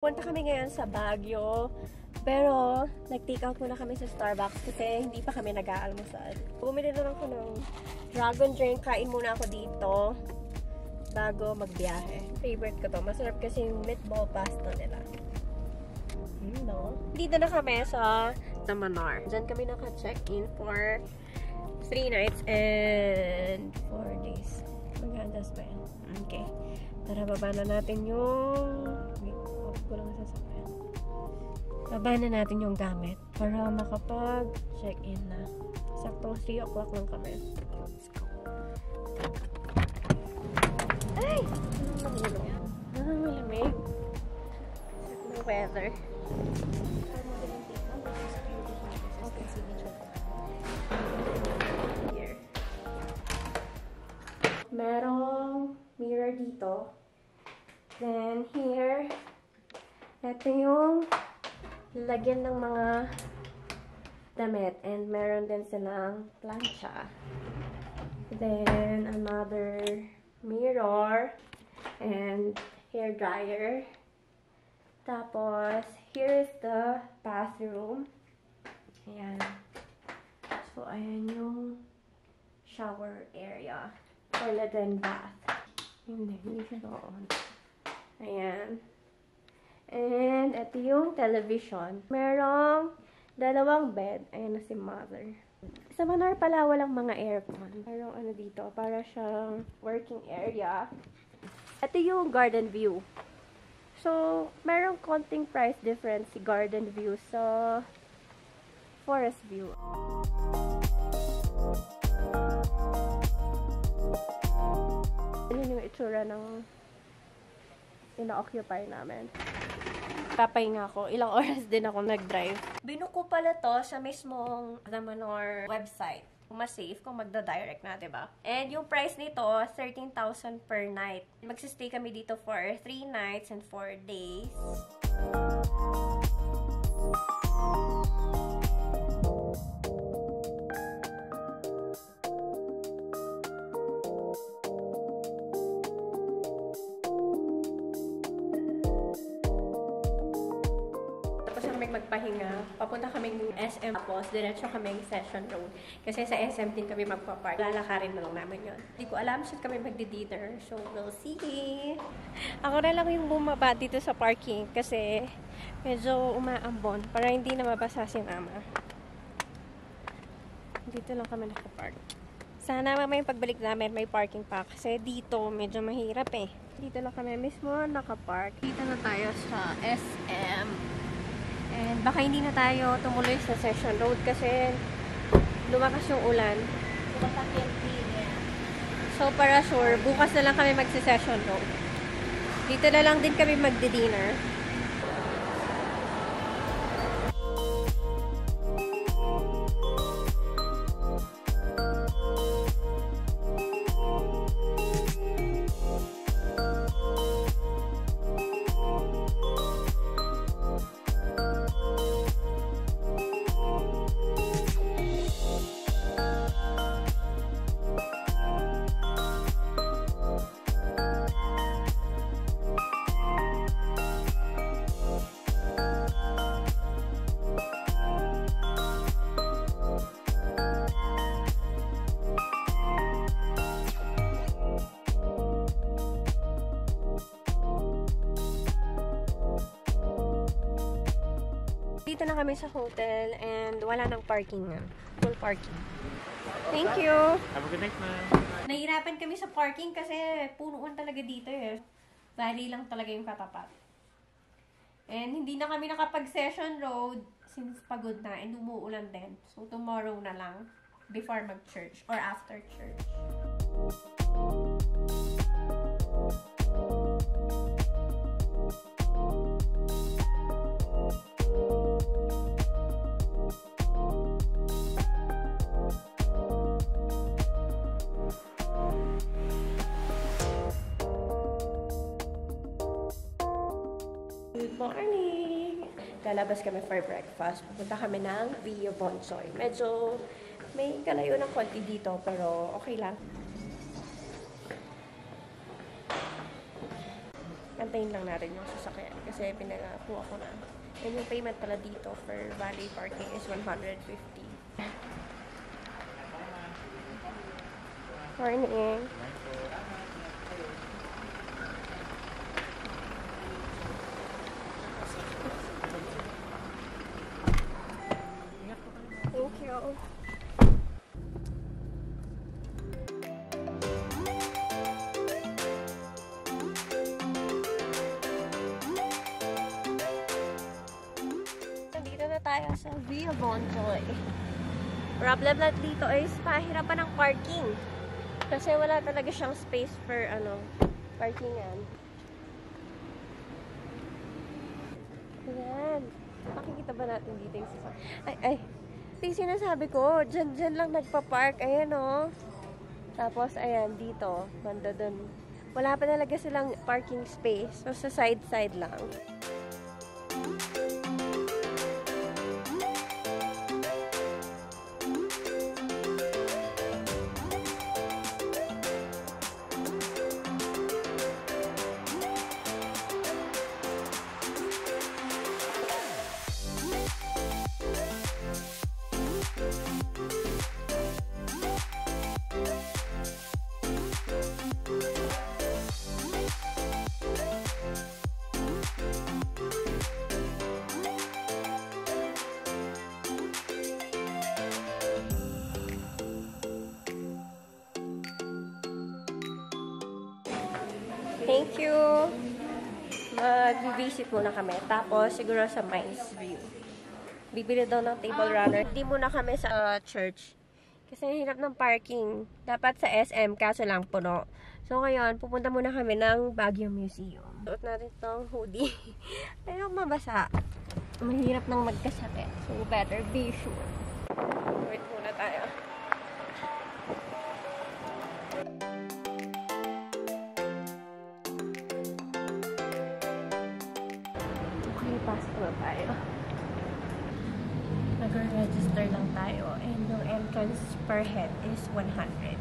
Punta kami ngayon sa Baguio, pero nag-take out muna kami sa Starbucks kasi hindi pa kami nag-aalmusal. Bumili na lang ako ng dragon drink, kain muna ako dito bago magbiyahe. Favorite ko to, masarap kasi yung meatball pasta nila. No? Dito na kami sa Manar. Diyan kami naka-check-in for 3 nights and 4 days. Mag-adjust pa yan. Okay. Tara, baba na natin yung... Baba na natin yung gamit para makapag-check-in na. Sakto 3 o'clock lang kami. Let's go. Ay! Malamig. Sakto weather. Here. Merong mirror dito. Then here, ito yung lagyan ng mga damit. And meron din silang plancha. Then, another mirror. And hair dryer. Tapos, here is the bathroom. Ayan. So, ayan yung shower area. Toilet and bath. Hindi siya doon. Ayan. And, ito yung television. Merong 2 bed. Ayan na si mother. Sa Manar pala, walang mga aircon. Merong ano dito, para siyang working area. Ito yung garden view. So, merong konting price difference si garden view sa forest view. Yan yung itsura ng ina-occupy namin. Papahinga ako. Ilang oras din ako nag-drive. Binuko pala to sa mismong Manar website. Mas safe kung magda-direct na, diba? And yung price nito, 13,000 per night. Magsistay kami dito for 3 nights and 4 days. Magpahinga. Papunta kaming SM tapos diretso kaming Session Road. Kasi sa SM din kami magpa-park. Lalakarin na lang namin yun. Hindi ko alam saan kami magdi-dinner. So, we'll see. Ako na lang yung bumaba dito sa parking kasi medyo umaambon para hindi na mabasa si mama. Dito lang kami nakapark. Sana mamaya yung pagbalik namin may parking pa kasi dito medyo mahirap eh. Dito lang kami mismo nakapark. Dito na tayo sa SM. And baka hindi na tayo tumuloy sa Session Road kasi lumakas yung ulan. So, para sure, bukas na lang kami magsa-Session Road. Dito na lang din kami magdi-dinner. Dito na kami sa hotel and wala nang parking nga. Full parking. Thank you! Have a good night, ma'am. Nahihirapan kami sa parking kasi punuan talaga dito eh. Valley lang talaga yung katapat. And hindi na kami nakapag-Session Road since pagod na and umuulan din. So tomorrow na lang before mag-church or after church. Good morning! Lalabas kami for breakfast. Pupunta kami ng Rio Bonsoy. Medyo may kalayo ng konti dito, pero okay lang. i-maintain lang natin yung sasakyan kasi pinagakuha ko na. And yung payment pala dito for valet parking is 150. Morning. Thank you. Nandito na tayo sa Via Bonjoy. Problem lang dito is pahirapan ng parking. Kasi wala talaga siyang space for parkingan. Ayan. Makikita ba natin dito yung sasakyan? Ay! Yung sinasabi ko, dyan lang nagpa-park. Ayan o. Tapos, ayan, dito. Banda dun. Wala pa talaga silang parking space. So, sa side-side lang. Thank you! Mag-visit muna kami. Tapos, siguro sa Mines View. Bibili daw ng table runner. Hindi muna kami sa church. Kasi hirap ng parking. Dapat sa SM, kaso lang puno. So, ngayon, pupunta muna kami ng Baguio Museum. Suot natin itong hoodie. Ayun, mabasa. Mahirap nang magkasakit. So, better be sure. Wait muna tayo. Pasok na tayo. Nag-register lang tayo and yung entrance per head is 100.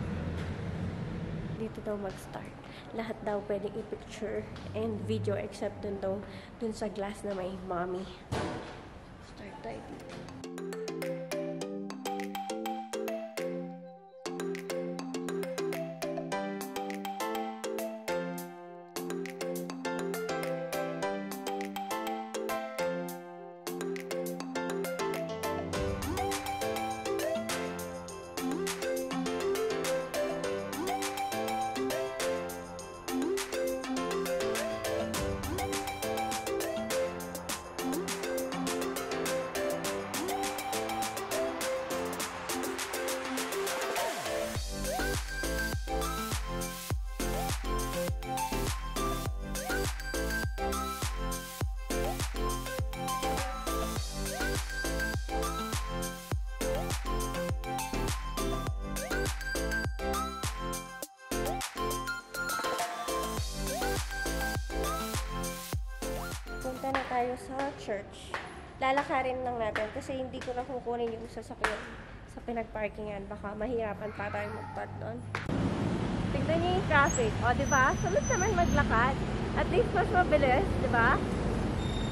Dito daw mag-start. Lahat daw pwedeng i-picture and video except dun sa glass na may mommy. Start tayo dito. Punta na tayo sa church. Lalakarin lang natin kasi hindi ko na kukunin yung sasakyan sa pinag-parkingan. Baka mahirapan pa tayo mag-park doon. Tignan niyo yung traffic. O, diba? Sunod naman maglakad. At least mas mabilis, diba?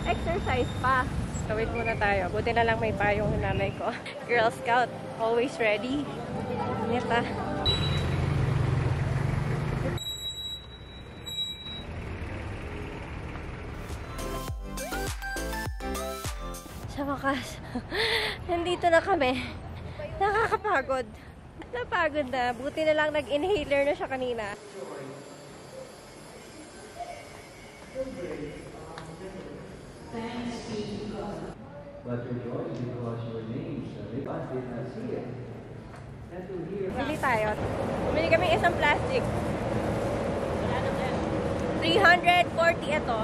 Exercise pa. So, wait muna tayo. Buti na lang may payong nanay ko. Girl Scout, always ready. Neta. Sa wakas, nandito na kami. Nakakapagod. Napagod na. Buti na lang nag-inhaler na siya kanina. Thanks be to God. But rejoice because your names God did not see it. And to hear Bili tayo. Bumili kami isang plastic. 340 ito.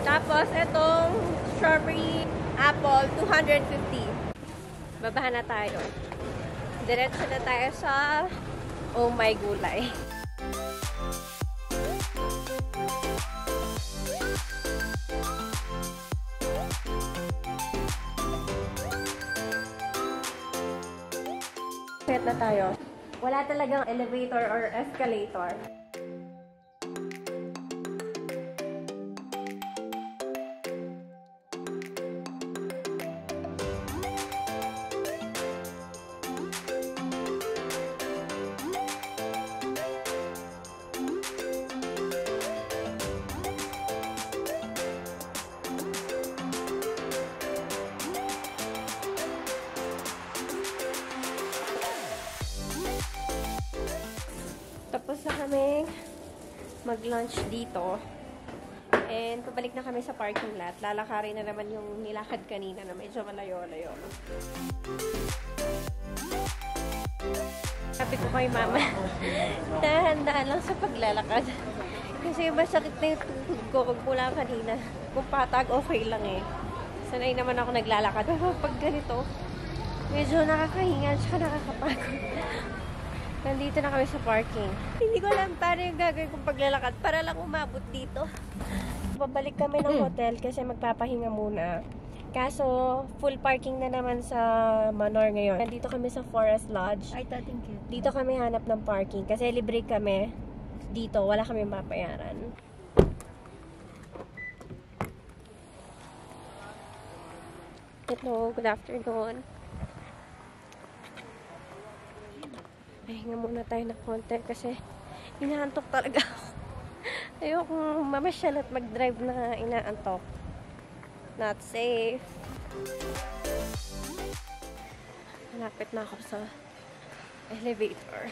Tapos itong strawberry apple, 250. Babahan na tayo. Diretso na tayo sa Oh My Gulay. Set na tayo. Wala talagang elevator or escalator. mag-lunch dito. And pabalik na kami sa parking lot. Lalakarin na naman yung nilakad kanina na medyo malayo-layo. Sabi ko kay mama, dahan-dahan lang sa paglalakad. Kasi masakit na yung tuhod ko mula kanina. Kung patag, okay lang eh. Sanay naman ako naglalakad. Pero pag ganito, medyo nakakahinga at nakakapagod. Nandito na kami sa parking. Hindi ko alam paano yung gagawin kong paglalakad para lang umabot dito. Babalik kami ng hotel kasi magpapahinga muna. Kaso, full parking na naman sa Manor ngayon. Nandito kami sa Forest Lodge. Dito kami hanap ng parking kasi libre kami. Dito, wala kami mapayaran. Hello, good afternoon. Pahinga muna tayo ng konti kasi inaantok talaga ako. Ayokong mamasyal at mag-drive na inaantok. Not safe. Malapit na ako sa elevator.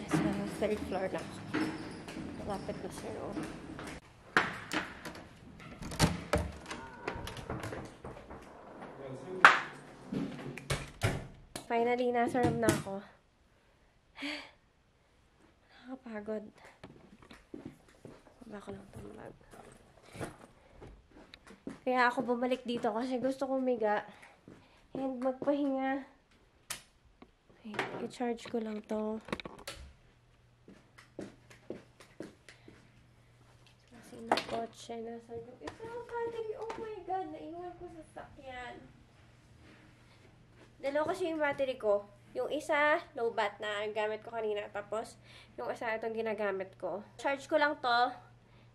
Nasa third floor na ako. Malapit na sa room. Finally, nasa room na ako. Nakakapagod. Baka lang tumag. Kaya ako bumalik dito kasi gusto kong miga. And magpahinga. Okay, i-charge ko lang to. Kasi na kotse na sa ito ang battery. Oh my god, naiwan ko sa sakyan. Dalawa kasi yung battery ko. Yung isa, low bat na ang gamit ko kanina. Tapos, yung isa, itong ginagamit ko. Charge ko lang to.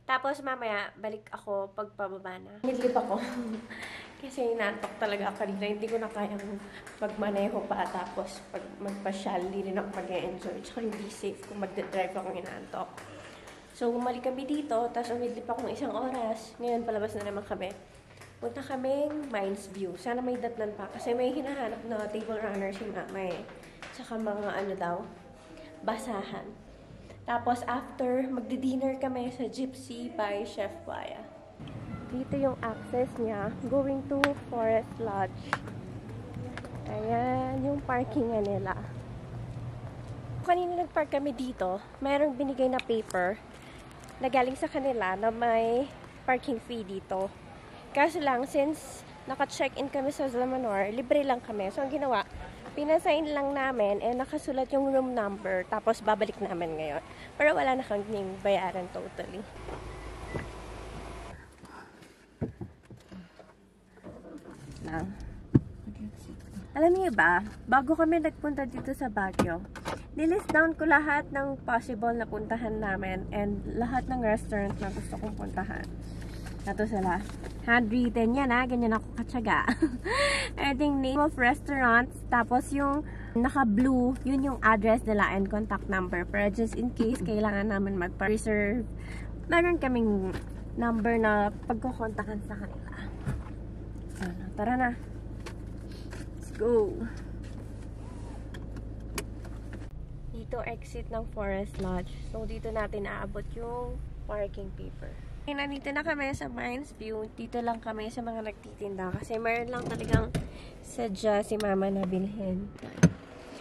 Tapos, mamaya, balik ako pagpababa na. Nilip ako. Kasi nantok talaga ako kanina. Hindi ko na kayang magmaneho pa. Tapos, pag magpasyal, hindi rin ako mag-enjoy. Tsaka hindi safe kung magdadrive akong inantok. So, bumalik kami dito. Tapos, umidlip akong 1 oras. Ngayon, palabas na naman kami. Punta kaming Mines View. Sana may datnan pa. Kasi may hinahanap na table runner si mama eh. Tsaka mga ano daw, basahan. Tapos after, magdi-dinner kami sa Gypsy by Chef Waya. Dito yung access niya. Going to Forest Lodge. Ayan, yung parking nila. Kanina nag-park kami dito. Mayroong binigay na paper na galing sa kanila na may parking fee dito. Kaso lang, since naka-check-in kami sa Manor, libre lang kami. So, ang ginawa, pinasign lang namin, nakasulat yung room number, tapos babalik namin ngayon. Pero wala na kaming bayaran totally. Alam niyo ba, bago kami nagpunta dito sa Baguio, nilist down ko lahat ng possible na puntahan namin and lahat ng restaurant na gusto kong puntahan. Ito sila. Handwritten yan ha. Ganyan ako katsaga. I think name of restaurants. Tapos yung naka-blue, yun yung address nila and contact number. Pero just in case, kailangan namin magpa-reserve. Meron kaming number na pagkukontakan sa kanila. Ano, tara na. Let's go. Dito exit ng Forest Lodge. So dito natin aabot yung parking paper. Nandito na kami sa Mines View. Dito lang kami sa mga nagtitinda. Kasi mayroon lang talagang sadya si mama na bilhin.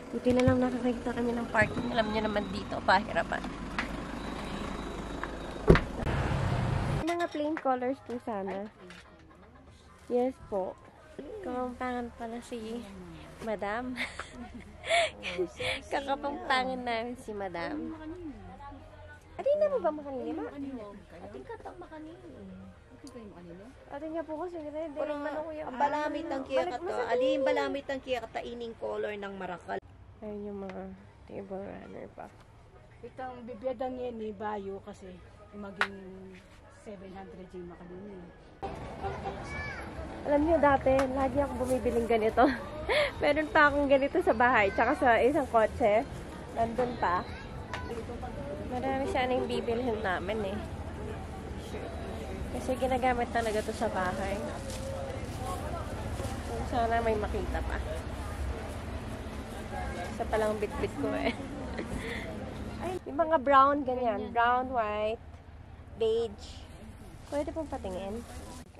Buti na lang nakakita kami ng parking. Alam niyo naman dito, pahirapan. Mga plain colors po sana. Yes po. Kamampangan pala si Madam. Kakapampangan namin si Madam. Atin na mo ba makanini, ma? Ating katang makanini. Ating kayo makanini? Atin nga po kasi hindi. Parang ang balamit ng kiya kata. Adi yung balamit ng kiya kata ining color ng marakal. Ayun yung mga table runner pa. Itang bibiyadang yan ni Bayo kasi maging 700 yung makanini. Alam niyo dati, lagi ako bumibiling ganito. Meron pa akong ganito sa bahay, tsaka sa isang kotse. Nandun pa. Marami sana yung bibilhin namin eh. Kasi ginagamit talaga to sa bahay. So, sana may makita pa. Isa palang bit-bit ko eh. Yung mga brown, ganyan. Brown, white, beige. Pwede pong patingin.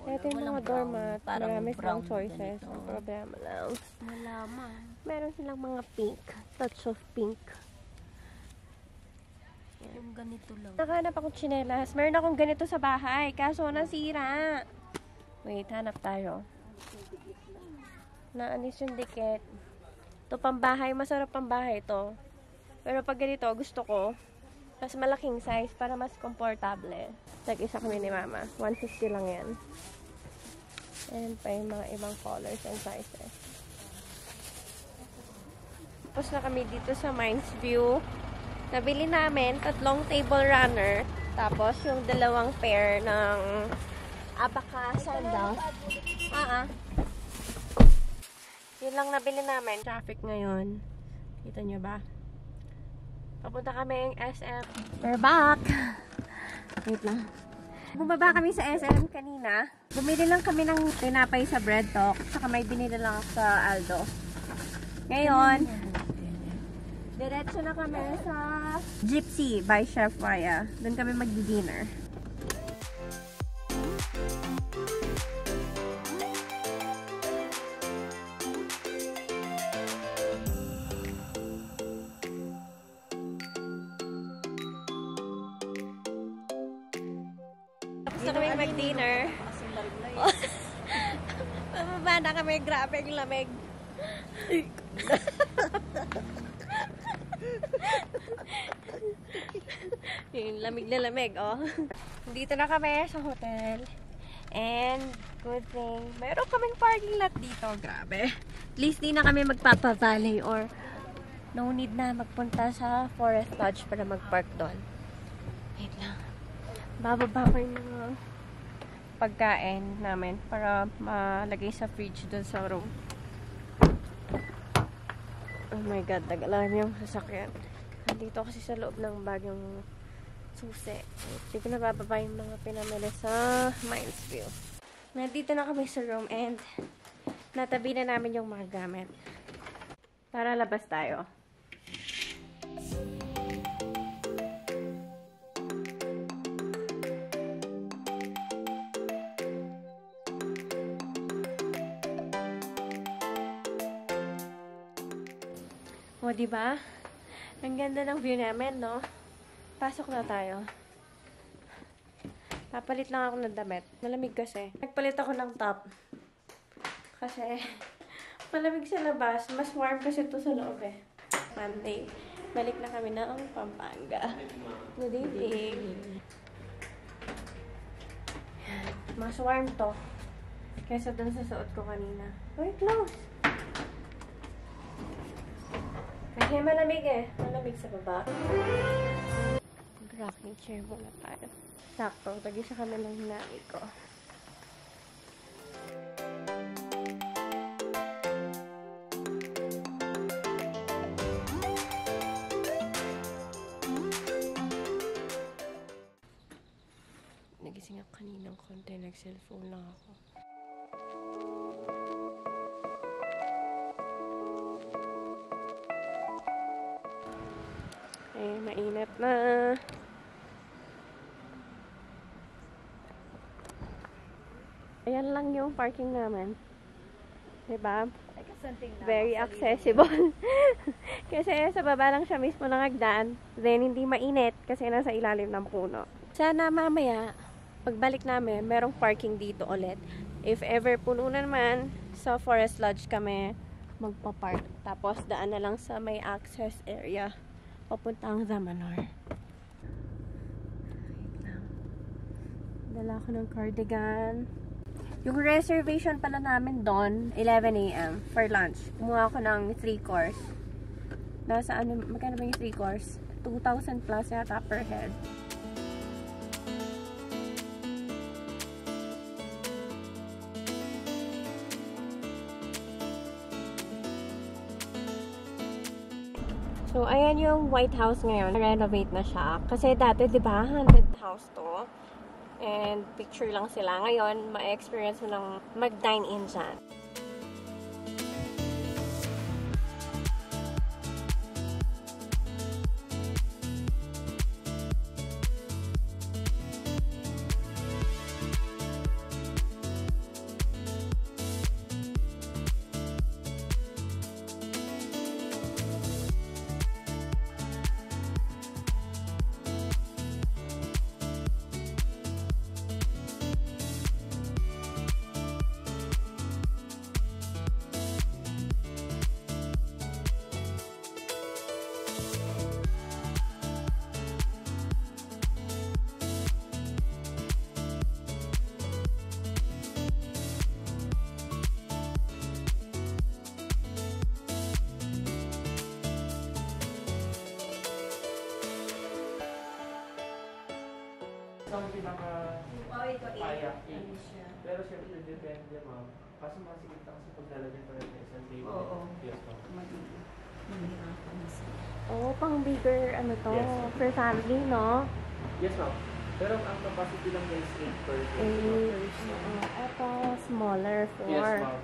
Ito yung mga doormat. Marami silang choices. Ang problema lang. Malaman. Meron silang mga pink. Touch of pink. Yung ganito lang. Nakahanap akong tsinelas. Meron akong ganito sa bahay. Kaso nasira. Wait, hanap tayo. Naanis yung dikit. Ito pambahay. Masarap pambahay to. Pero pag ganito, gusto ko mas malaking size para mas komportable. Nag-isa kami ni Mama. 150 lang yan. And pa yung mga ibang colors and sizes. Tapos na kami dito sa Mines View. Nabili namin 3 table runner. Tapos yung 2 pair ng Abaca sandals. Yun lang nabili namin. Traffic ngayon. Kita nyo ba? Papunta kami yung SM. We're back! Wait lang. Bumaba kami sa SM kanina. Bumili lang kami ng tinapay sa Bread Talk. Saka may binili lang ako sa Aldo. Ngayon, diretso na kami sa Gypsy by Chef Maya. Doon kami magdi-dinner. Tapos na kami mag-dinner. Pababa na kami. Grabe ang lamig. Yung lamig na lamig, oh. Dito na kami sa hotel. And, good thing, mayroon kaming parking lot dito. Grabe. At least di na kami magpapavalley or no need na magpunta sa Forest Lodge para magpark doon. Wait lang. Bababa ko yung mga pagkain namin para malagay sa fridge doon sa room. Oh my God, nag-alarm yung sasakyan. Nandito kasi sa loob ng bag yung susi. Hindi ko nabababa yung mga pinamili sa Mines View. Nandito na kami sa room and natabi na namin yung mga gamit. Tara, labas tayo. O, diba? Ang ganda ng view namin, no? Pasok na tayo. Papalit lang ako ng damit. Malamig kasi. Nagpalit ako ng top. Kasi, malamig sa labas. Mas warm kasi ito sa loob eh. Monday. Balik na kami ng Pampanga. Good evening. Mas warm to. Kaysa dun sa suot ko kanina. Uy, close! Kasi malamig eh. Malamig sa baba. Rocking chair muna tayo. Sakto. Tag-isa kami ng hinari ko. Nagising ako kaninang konti. Nag-cellphone lang ako. Eh, mainit na. Ayan lang yung parking namin. Diba? Very accessible. Kasi sa baba lang siya mismo ng hagdan. Then, hindi mainit kasi nasa ilalim ng puno. Sana mamaya, pagbalik namin, merong parking dito ulit. If ever puno na naman, sa Forest Lodge kami magpa-park. Tapos, daan na lang sa may access area. Papuntang Zamanor. Dala ko ng cardigan. Yung reservation pala namin doon, 11 AM for lunch. Kumuha ako ng 3 course. Nasa ano, magkano ba yung 3 course? 2,000 plus yata per head. So, ayan yung White House ngayon. Renovate na siya. Kasi dati, di ba, haunted house to. And picture lang sila. Ngayon, ma-experience mo lang mag-dine-in dyan. ang pinaka Oh, ito kaya. Ano siya? Pero syempre, depende, ma'am. Kaso masigit na kasi paglalagyan pa rin ng isang table. Oo. Yes, ma'am. Mahirapan na siya. Oh, pang bigger, ano to, Yes. for family, no? Yes, ma'am. Pero ang capacity lang niya is 8 per person. Ito, smaller, 4. Yes, ma'am.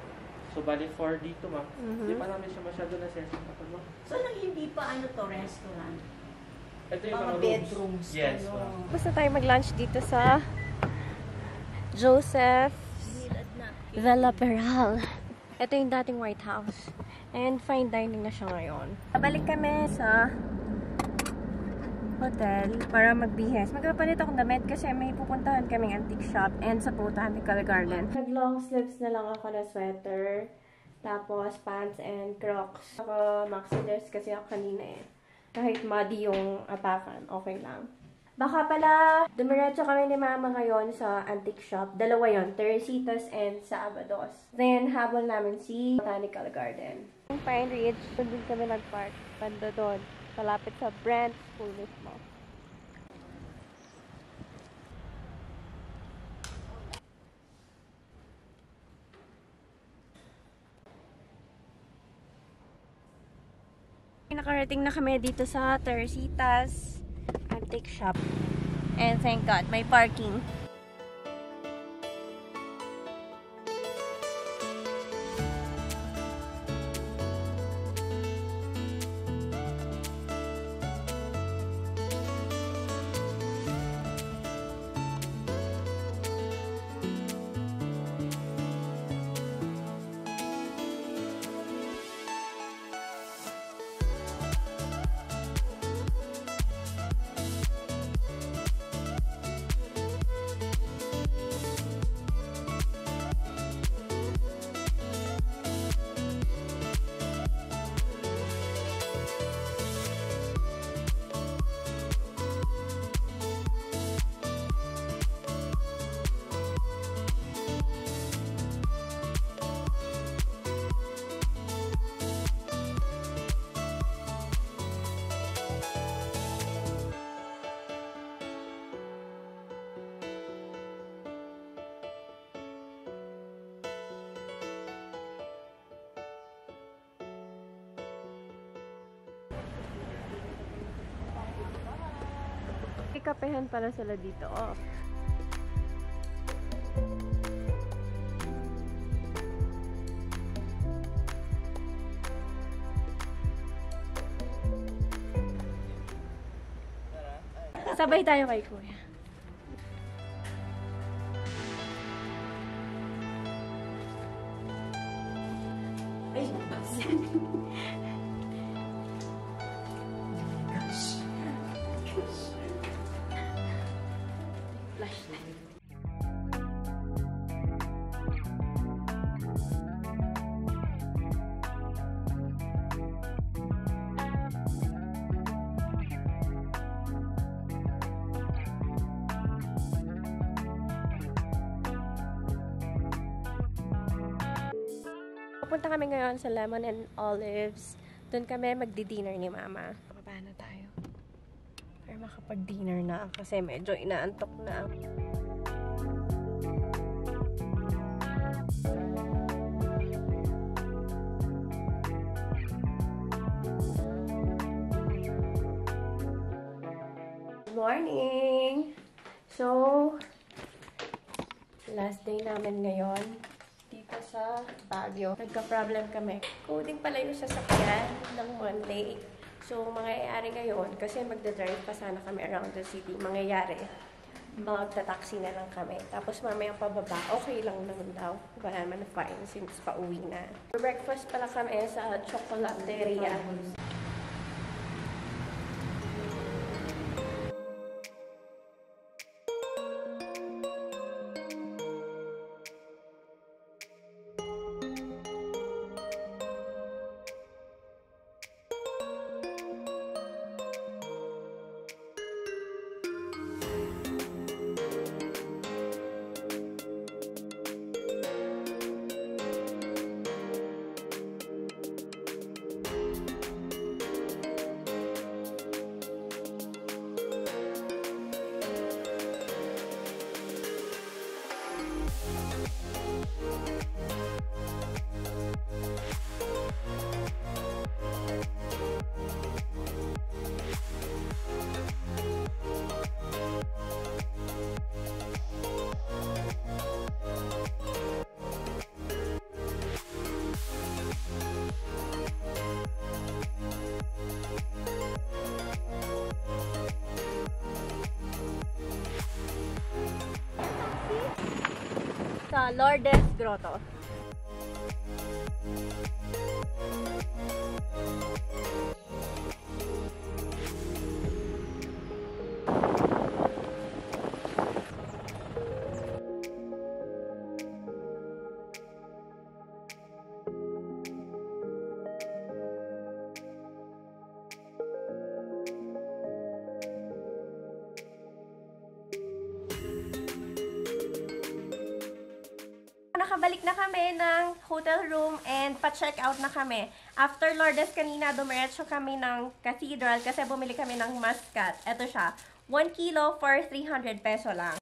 So, bali 4 dito, ma'am. Mhm. Hindi pa namin siya masyado na-session kapag, ma'am. So, nang hindi pa ano to, restaurant? Ito yung Mga mga bedrooms. Yes, ano. ma'am. Basta tayo mag-lunch dito sa Joseph Nilad na. Villa Peral. Ito yung dating White House. And fine dining na siya ngayon. Balik kami sa hotel para magbihes. Magpapalit akong damit kasi may pupuntahan kaming antique shop and sa Botanical Garden. Nag-long sleeves na lang ako na sweater. Tapos pants and crocs. Ako maxi dress kasi ako kanina eh. Kahit muddy yung apakan, okay lang. Baka pala, dumiretso kami ni Mama ngayon sa antique shop. Dalawa yon, Teresitas and sa Abados. Then, habol namin si Botanical Garden. Yung Pine Ridge, doon din kami nag-park. Banda doon, malapit sa Brent School mismo. Nakarating na kami dito sa Teresitas Antique Shop. And thank God, may parking. May kapehan pala sila dito. Oh. Sabay tayo kay Kuya. Ay, Flashlight. Pupunta kami ngayon sa Lemon and Olives. Doon kami magdi-dinner ni Mama. Baba na tayo. Para makapag-dinner na kasi medyo inaantok na. Good morning! So, last day namin ngayon dito sa Baguio. Nagka-problem kami. Coding pala yung sasakyan ng Monday. So, mangyayari ngayon, kasi magdadrive pa sana kami around the city, mangyayari, magta-taxi na lang kami. Tapos mamayang pababa, okay lang naman daw. Wala naman na fine since pauwi na. Breakfast pala kami sa Chocolateria. sa Lourdes Grotto. Nakabalik na kami ng hotel room and pa-check out na kami. After Lourdes kanina, dumiretso kami ng cathedral kasi bumili kami ng muscat. Ito siya, 1 kilo for 300 peso lang.